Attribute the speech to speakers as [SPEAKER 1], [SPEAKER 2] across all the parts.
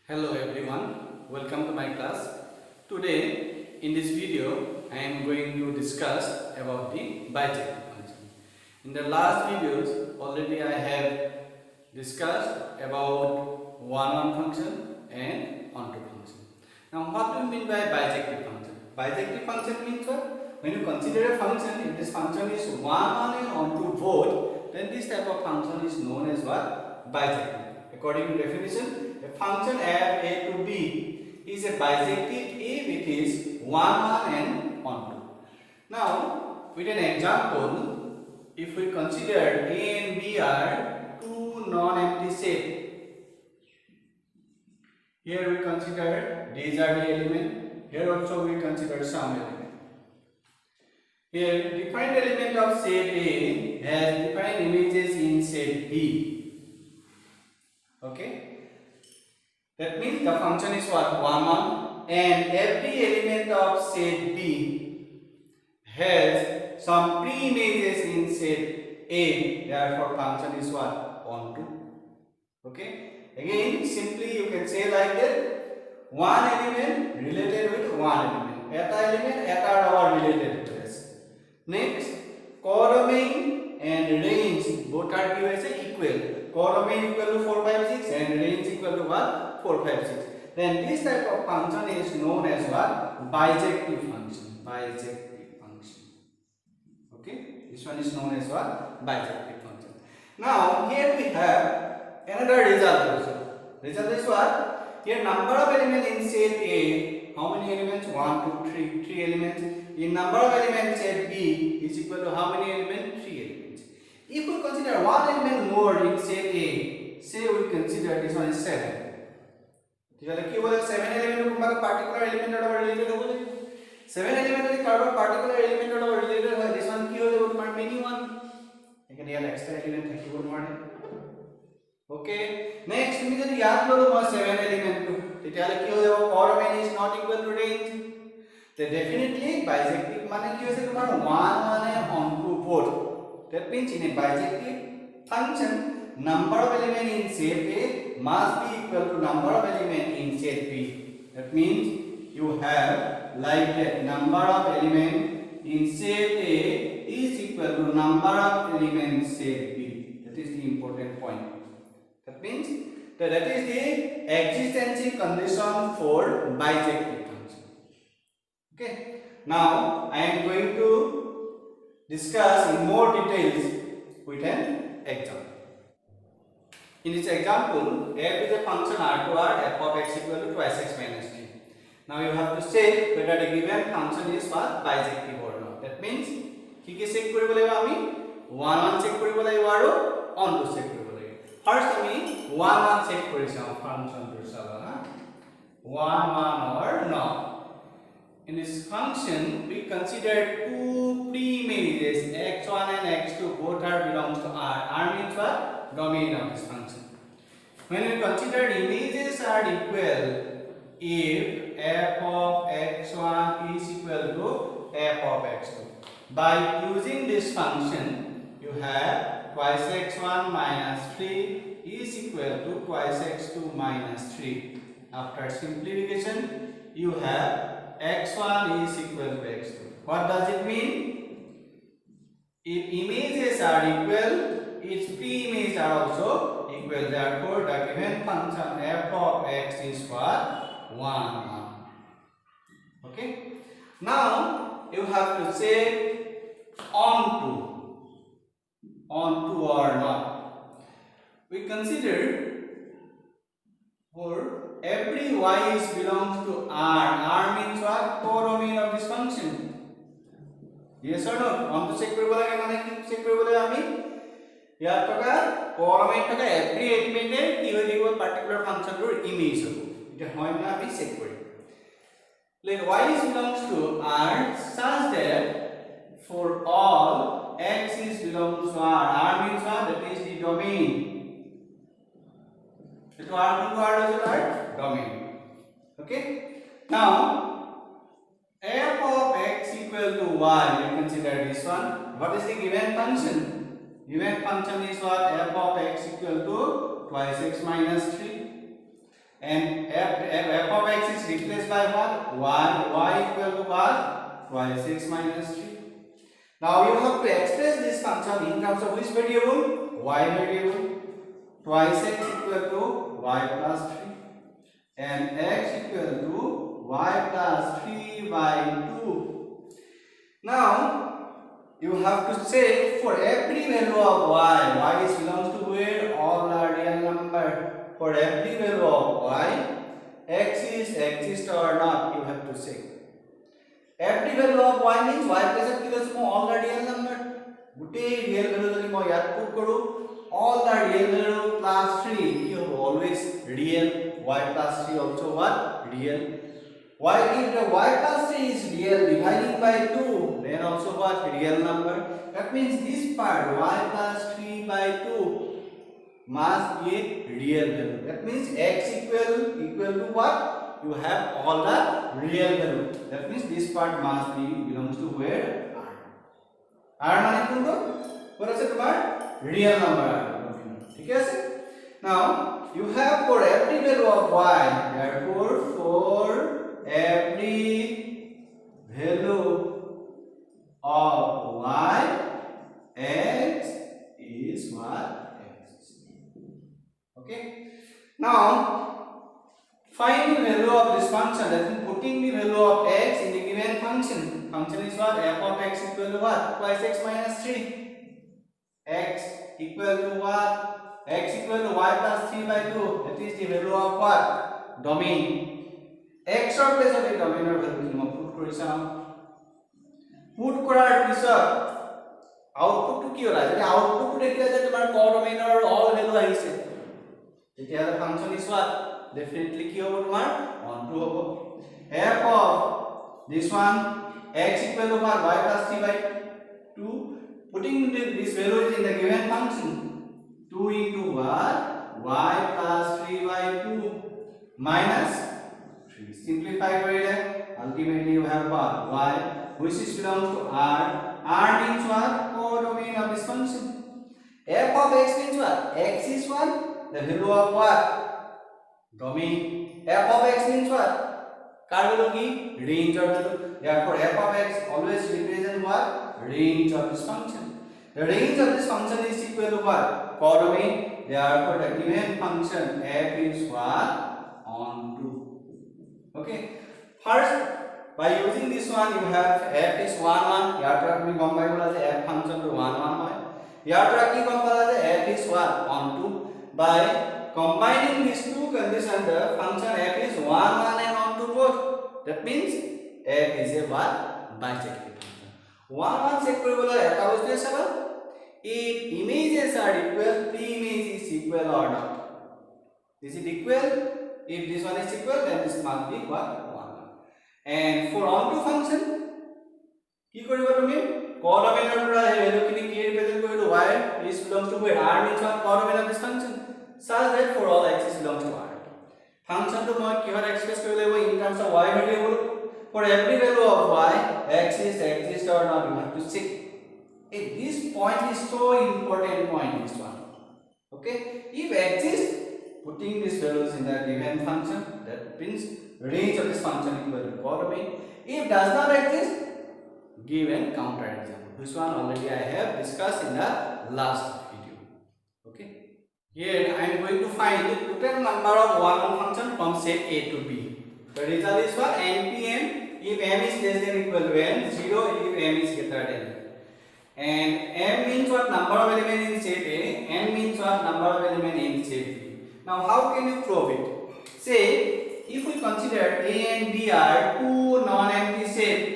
[SPEAKER 1] Hello everyone, welcome to my class. Today in this video I am going to discuss about the bijective function. In the last videos already I have discussed about one function and onto function. Now what do you mean by bijective function? Bijective function means what? When you consider a function, if this function is one and onto both, then this type of function is known as what? Bijective. According to definition, a function f a to b is a bijective if it is one and onto. Now, with an example, if we consider a and b are two non-empty sets, here we consider these are the element. Here also we consider some element. Here, defined element of set A has defined images in set B. Okay, that means the function is what? 1 and every element of set B has some pre-images in set A, therefore function is what? 1, 2. Okay, again simply you can say like that, one element related with one element, eta element eta are related to this. Next, codomain and range both are given as equal. Codomain equal to 4, 5, 6 and range equal to what? 4, 5, 6. Then this type of function is known as what? Bijective function. Bijective function. Okay, this one is known as what? Bijective function. Now here we have another result also. Result is what? Here number of elements in set A. How many elements? 1, 2, 3. 3 elements. In number of elements set B is equal to how many elements? 3 elements. If we consider one element more in set A, say we consider this one is 7. কি বলে 7 element কোনবা particular এলিমেন্টৰ লগত related হ'ব লাগিব 7 element যদি কাৰোবাৰ particular এলিমেন্টৰ লগত related হয় দিস ওয়ান কি হৈ যাব তোমাৰ মেনি ওয়ান এখানে ইয়াত এক্সট্ৰা এলিমেন্ট থাকিব নোৱাৰে ওকে নেক্সট তুমি যদি ইয়াত ললো মই 7 এলিমেন্ট তেতিয়ালে কি হৈ যাব codomain is not equal to range তে ডেফিনেটলি বাইজেক্টিভ মানে কি হৈছে তোমাৰ 1 মানে onto both. That means in a bijective function, number of elements in set A must be equal to number of elements in set B. That means you have like that number of elements in set A is equal to number of elements in set B. That is the important point. That means that is the existential condition for bijective function. Okay. Now I am going to discuss in more details with an example. In this example, f is a function r2r f of x equal to twice x minus 3. Now you have to check whether the given function is what bijective or not. That means কি কি check কৰিব লাগিব আমি 1 1 check কৰিব লাগিব আৰু on to check কৰিব লাগিব ফাৰ্স্ট আমি 1 1 চেক কৰিছো ফাংচনটো চাবা হা 1 1 or not. In this function, we consider two pre-images x1 and x2 both are belongs to R. R means what? Domain of this function. When we consider images are equal, if f of x1 is equal to f of x2. By using this function, you have twice x1 minus 3 is equal to twice x2 minus 3. After simplification, you have x1 is equal to x2. What does it mean? If images are equal, its pre-images are also equal. Therefore, the given function f of x is what? 1 1. Okay. Now you have to say onto or not. We consider for every y is belongs to R. R means what? Codomain of this function. Yes or no? On to check কৰিব লাগে মানে কি check কৰিব লাগে আমি ইয়াত থকা codomain থকা every element এ কি হৈ দিব পার্টিকুলার ফাংশনটোৰ ইমেজ হ'ব এটা হয় না আমি চেক কৰিম let y is belongs to R such that for all x is belongs to R. R means what? That is the domain. So R is our domain. Okay. Now f of x equal to y. We consider this one. What is the given function? Given function is what? F of x equal to twice x minus 3. And f of x is replaced by what? Y equal to what? Twice x minus 3. Now you have to express this function in terms of which variable? Y variable. Twice x equal to y plus 3 and x equal to y plus 3 by 2. Now you have to say for every value of y is belongs to where? All are real number. For every value of y, x exists or not, you have to say. Every value of y means y plus x equals to all the real number. Gute real value jodi moi yat put koru, all the real value plus 3, you have always real. Y plus 3 also what? Real. Y, if the y plus 3 is real, dividing by 2, then also what? Real number. That means this part y plus 3 by 2 must be a real value. That means x equal to what? You have all the real value. That means this part must be belongs to where? R মানে কোনটো? what is তোমার real number. ঠিক আছে? Now you have for every value of y, therefore for every value of y, x is what? Okay. Now find the value of this function. That means putting the value of x in the given function. Function is what? F of x equal to what? Twice x minus 3. X equal to what? X equal to y plus 3 by 2. That is the value of what? Domain. X or place of a domain or value you put কৰিছা put কৰাৰ পিছত output two কি হলা যদি output two দেখিলা যে তোমাৰ কোডমেইনৰ all value আহিছে তেতিয়া the function is what? Definitely কি হ'ব তোমাৰ 1 2 হ'ব. f of this one x equal to what? Y plus 3 by 2. Putting this value is in the given function 2 into what? Y plus 3 by 2 minus 3. Simplify কৰিলে ultimately you have what? Y which is belongs to R. R means what? Codomain of this function. F of x means what? X is what? The value of what? Domain. F of x means what? Car value ki? Range of value. Therefore f of x always represents what? Range of this function. The range of this function is equal to what? Codomain. Therefore the given function f is what? Onto. Okay. First by using this one you have f is 1 1. ইয়াৰ পৰা তুমি গম পাই গলা যে f function to 1 1 হয়. ইয়াৰ পৰা কি গম পালা যে f is what? Onto. By combining these two conditions, the function f is 1 1 and onto both. That means f is a what? Bijection function. 1 1 check koribole eta bostu saba. If images are equal, pre-image is equal or not. Is it equal? If this one is equal, then this must be what? 1 1. And for onto function, কি কৰিব তুমি? Codomain পৰা value খিনি কি represent কৰিলো y is belongs to where? R means what? Codomain of this function. Such that for all x is belongs to R. Function to moi কিহত express কৰিব লাগিব in terms of y variable. For every value of y, x exists or not, you have to check. This point is so important point, this one. Okay, if exists, putting these values in the given function, that means range of this function equal to codomain. If does not exist, give an counter example. This one already I have discussed in the last video. Okay. Here I am going to find the total number of one function from set A to B. The result is for NPM if m is less than or equal to n, 0 if m is greater than n. And m means what? Number of elements in set A, n means what? Number of elements in set B. Now how can you prove it? Say if we consider A and B are two non-empty sets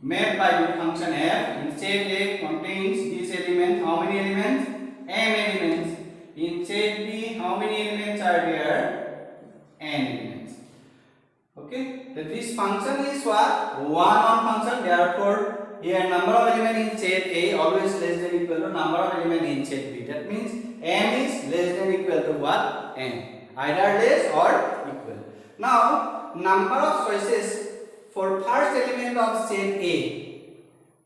[SPEAKER 1] mapped by the function f, in set A contains this element. How many elements? M elements. In set B, how many elements are there? N elements. Okay, so this function is what? One function. Therefore, here number of elements in set A always less than or equal to number of elements in set B. That means M is less than or equal to what? N. Either less or equal. Now, number of choices for first element of set A.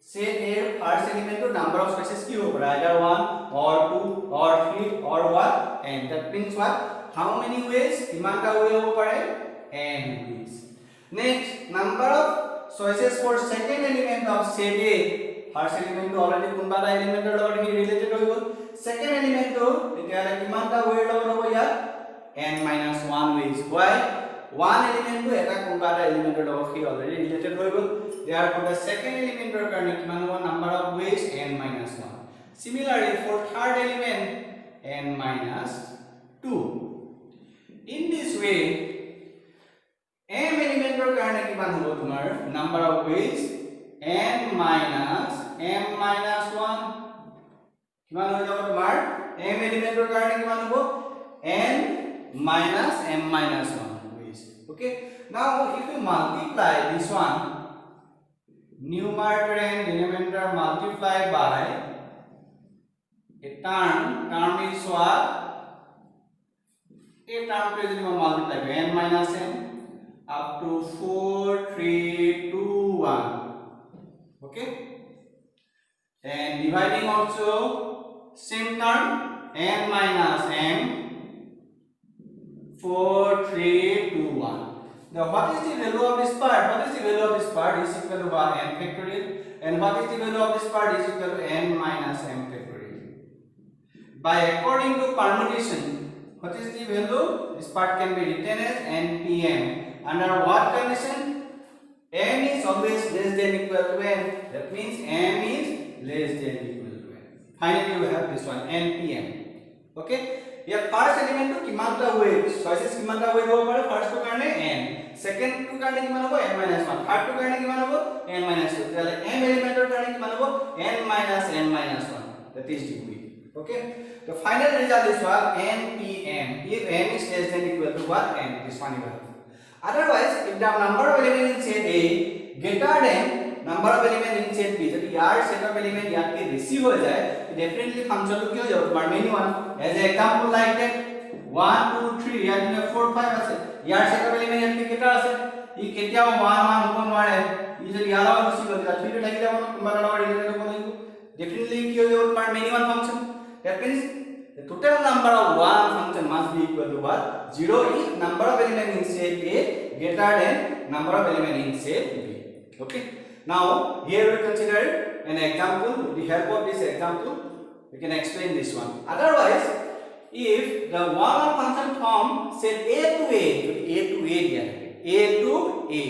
[SPEAKER 1] set A first element to number of choices ki hobo either 1 or 2 or 3 or what, and that means what, how many ways, imanta way hobo pare, n ways. Next, number of choices for second element of set A. First element to already kunba ta element er logot hi related hoi gol, second element to etiala kimanta way logot hobo ya, n minus 1 ways. Why? One element to eta kunba ta element er logot hi already related hoi gol, therefore the second element er karone kiman hobo, number of ways n minus 1. Similarly for third element n minus 2. In this way m element er karone kiman hobo tomar number of ways n minus m minus 1 kiman hoi jabo tomar m element er karone kiman hobo n minus m minus 1 ways. Okay, now if you multiply this one, numerator and denominator multiply by a term is what, a term to multiply by n minus m up to 4 3 2 1. Okay, and dividing also same term n minus m 4 3 2 1. Now what is the value of this part? What is the value of this part? Is equal to 1 n factorial, and what is the value of this part? Is equal to n minus m factorial. By according to permutation, what is the value? This part can be written as npm. Under what condition? M is always less than equal to n. That means m is less than equal to n. Finally you have this one npm. Okay, here first element to kimanta way choices kimanta way hobo pare, first to karone n, second to karone kiman hobo n minus 1, third to karone kiman hobo n minus 2. Tale m element er karone kiman hobo n minus 1. That is the way. Okay, the final result is what, npm. If m is less than equal to what, n, this one you have. Otherwise, if the number of elements in set A greater than number of elements in set B, যদি ইয়ার set of element ইয়ারকে বেশি হয়ে যায়, definitely function কি হয়ে যাবে তোমার many one. As an example like that 1 2 3 ইয়ার দিনে 4 5 আছে, ইয়ার set of element ইয়ারকে কেটা আছে, ই কেতিয়াও 1 1 হ'ব নোৱাৰে, ই যদি ইয়াৰ লগত বেছি হৈ যায় 3 থাকি যাব, কোনবা এটা ৰিলেটেড হ'ব লাগিব, definitely কি হৈ যাব তোমাৰ many one function. That means the total number of one function must be equal to what, 0 if number of elements in set A greater than number of elements in set B. Okay, now here we consider an example. With the help of this example we can explain this one. Otherwise, if the one function from set A to A, A to A দিয়া থাকে, A to A,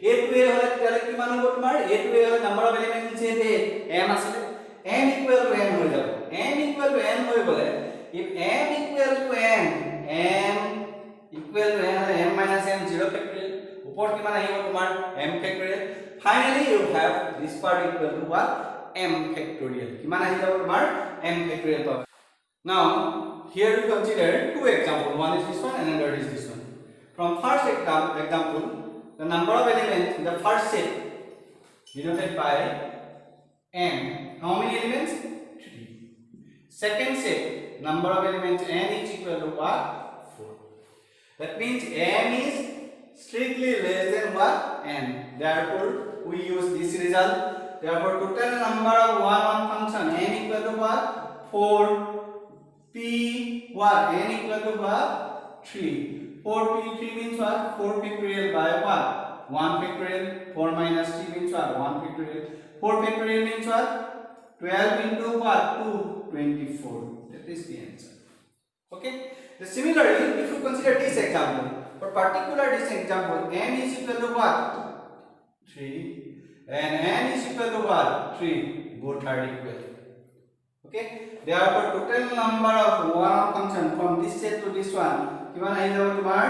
[SPEAKER 1] A to A হলে তাহলে কি মান হবে তোমার, A to A হলে number of elements in set A m আছে, m equal to n হয়ে যাবে, m equal to n হয়ে গলে, if m equal to n, m equal to n হলে m minus m 0 factorial, উপর কি মান আহিব তোমার m factorial. Finally you have this part equal to what, m factorial. কি মান আহি যাব তোমার m factorial পাবে. Now here we consider two examples, one is this one and another is this one. From first example, the number of elements in the first set denoted by n, how many elements, 3. Second set, number of elements n is equal to what, 4. That means m is strictly less than what, n. Therefore we use this result. Therefore total number of one function n equal to what, 4. P what, n equal to what, 3. 4p 3 means what, 4 factorial by what, 1 factorial. 4 minus 3 means what, 1 factorial. 4 factorial means what, 12 into what, 2, 24. That is the answer. Okay, similarly if you consider this example, for particular this example, m is equal to what, 3 and n is equal to what, 3, both are equal. Okay, therefore total number of one function from this set to this one কিমান আহি যাব তোমাৰ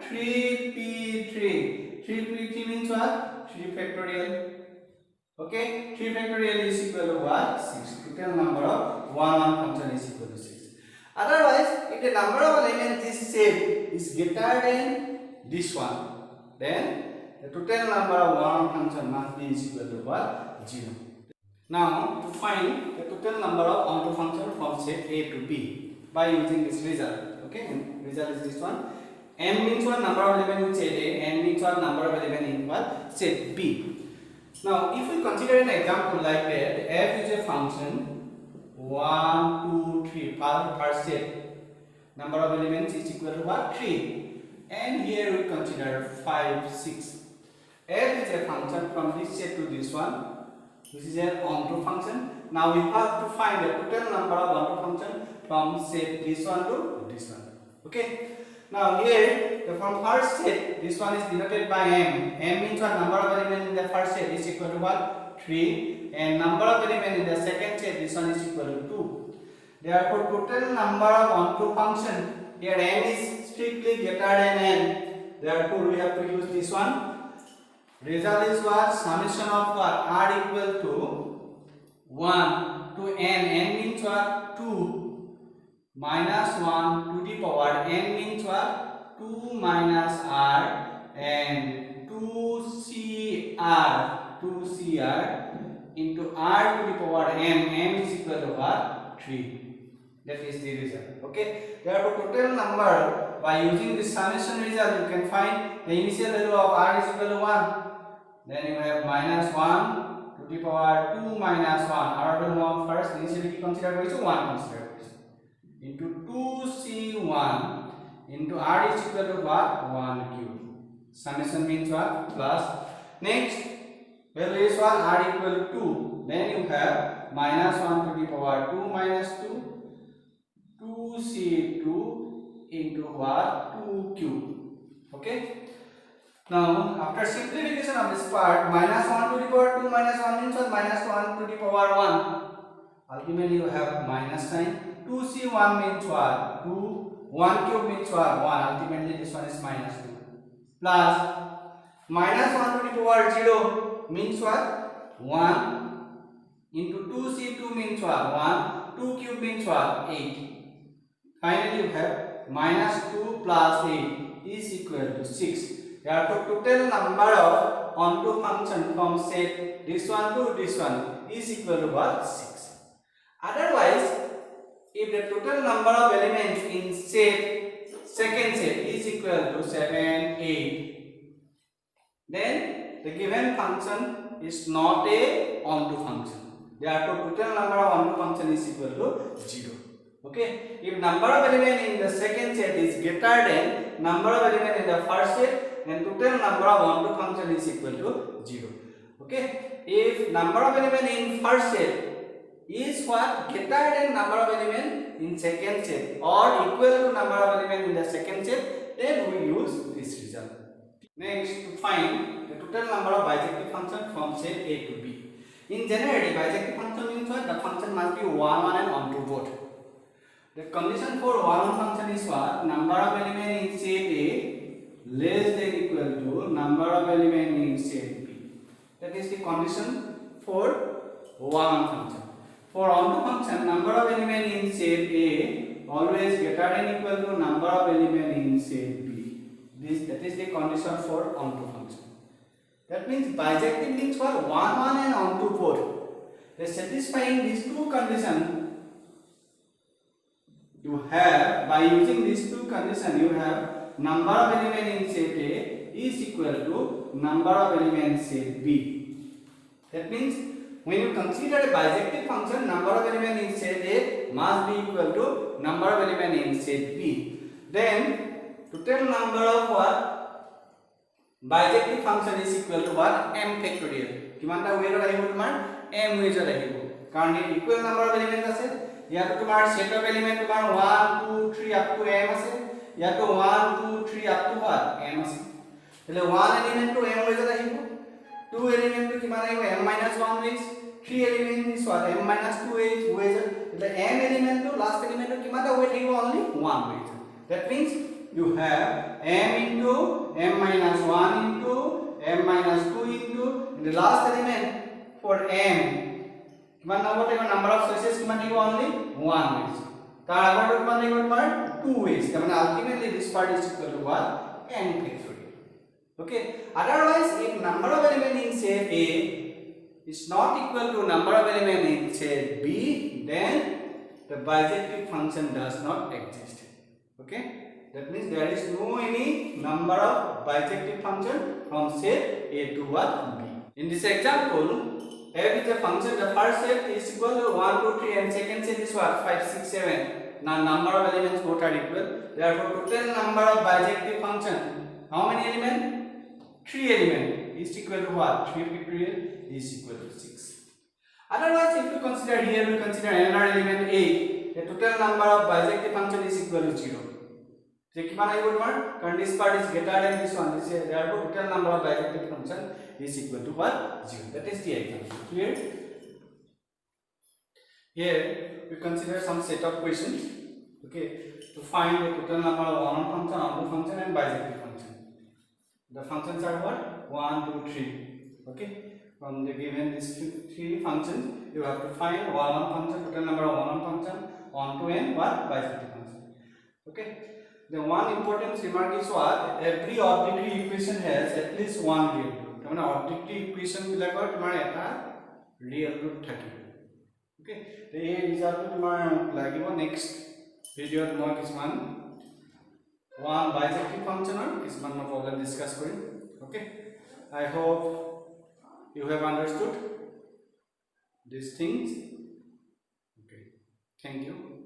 [SPEAKER 1] 3p3. 3p3 means what, 3 factorial. Okay, 3 factorial is equal to what, 6. Total number of one function is equal to 6. Otherwise, if the number of elements is same is greater than this one, then the total number of one function must be equal to what, 0. Now to find the total number of onto function from set A to B by using this result. Okay, and result is this one. M means what, number of elements in set A, N means what, number of elements in what, set B. Now, if we consider an example like that, f is a function 1, 2, 3 per set. Number of elements is equal to what? 3. And here we consider 5, 6. F is a function from this set to this one, which is an onto function. Now we have to find the total number of onto function from set this one to this one. Okay. Now here, from first set, this one is denoted by m. M means what? Number of elements in the first set is equal to what? 3. And number of elements in the second set, this one is equal to 2. Therefore, total number of onto function, here m is strictly greater than n. Therefore, we have to use this one. Result is what? Summation of what? R equal to 1 to n. N means what? 2 minus 1 to the power n means what? 2 minus r and 2cr into r to the power m. M is equal to what? 3. That is the result. Okay. Therefore, total number, by using this summation result, you can find the initial value of r is equal to 1. Then you have minus 1 to the power 2 minus 1. R will move first. Initially considered which 1 considered into 2c1 into r is equal to what? 1 cube. Summation means what? Plus. Next value is what? R equal to 2. Then you have minus 1 to the power 2 minus 2. 2c2 into what? 2 cube. Okay. Now, after simplification of this part, minus 1 to the power 2 minus 1 means what? Minus 1 to the power 1. Ultimately, you have minus sign. 2c1 means what? 2. 1 cube means what? 1. Ultimately, this one is minus 2. Plus, minus 1 to the power 0 means what? 1 into 2c2 means what? 1. 2 cube means what? 8. Finally, you have minus 2 plus 8 is equal to 6. Therefore, total number of onto function from set this one to this one is equal to what? 6. Otherwise, if the total number of elements in set second set is equal to 7, 8, then the given function is not a onto function. Therefore, total number of onto function is equal to 0. Okay. If number of elements in the second set is greater than number of elements in the first set, then total number of onto function is equal to 0. Okay. If number of elements in first set is what? Greater than number of elements in second set or equal to number of elements in the second set, then we use this result. Next, to find the total number of bijective function from set A to B. In general, bijective function means what? The function must be 1, 1 and onto both. The condition for 1 function is what? Number of elements in set A less than equal to number of elements in set B. That is the condition for 1 function. For onto function, number of elements in set A always greater than equal to number of elements in set B. That is the condition for onto function. That means bijective means what? 1, 1 and onto both. By satisfying these two conditions, you have, by using these two conditions, you have number of elements in set A is equal to number of elements in set B. That means when you consider a bijective function, number of elements in set A must be equal to number of elements in set B. Then total number of what? Bijective function is equal to what? M factorial. কিমানটা weight আহিব তোমাৰ m wait আহিব কাৰণ এই equal number of element আছে ইয়াত তোমাৰ set of element তোমাৰ 1 2 3 আপ টু m আছে ইয়াত 1 2 3 আপ টু what m আছে তাহলে 1 এলিমেন্ট টু m ওয়েট আহিব 2 এলিমেন্ট টু কিমান আহিব m - 1 weight 3 element is what m - 2 weight তাহলে m element to last element to কিমানটা ওয়েট আহিব only 1 weight that means you have m into m minus 1 into m minus 2 into the last element for m kiman number of choices kiman hibo only 1 ways tar agar kiman hibo tomar 2 ways মানে ultimately this part is equal to what n factorial okay otherwise if number of element in set A is not equal to number of element in set B then the bijective function does not exist okay. That means there is no any number of bijective function from set A to what B. In this example, f is a function. The first set is equal to 1, 2, 3, and second set is what? 5, 6, 7. Now number of elements both are equal. Therefore, total number of bijective function. How many elements? 3 elements is equal to what? 3 factorial is equal to 6. Otherwise, if you consider here, we consider another element 8. The total number of bijective function is equal to 0. So, because this part is greater than this one, therefore total number of bijective function is equal to what? 0. That is the example. Clear? Here we consider some set of questions. Okay, to find the total number of one function, onto function, and bijective function. The functions are what? 1, 2, 3. Okay, from the given these 3 functions, you have to find one function, total number of one function, onto and what? Bijective function. Okay. The one important remark is what? Every objective equation has at least one real root. I mean, objective equation bilakor tomar eta real root thaki. Okay. The result tomar lagibo next video moi kisman one bijective function or kisman no problem discuss korim. Okay. I hope you have understood these things. Okay. Thank you.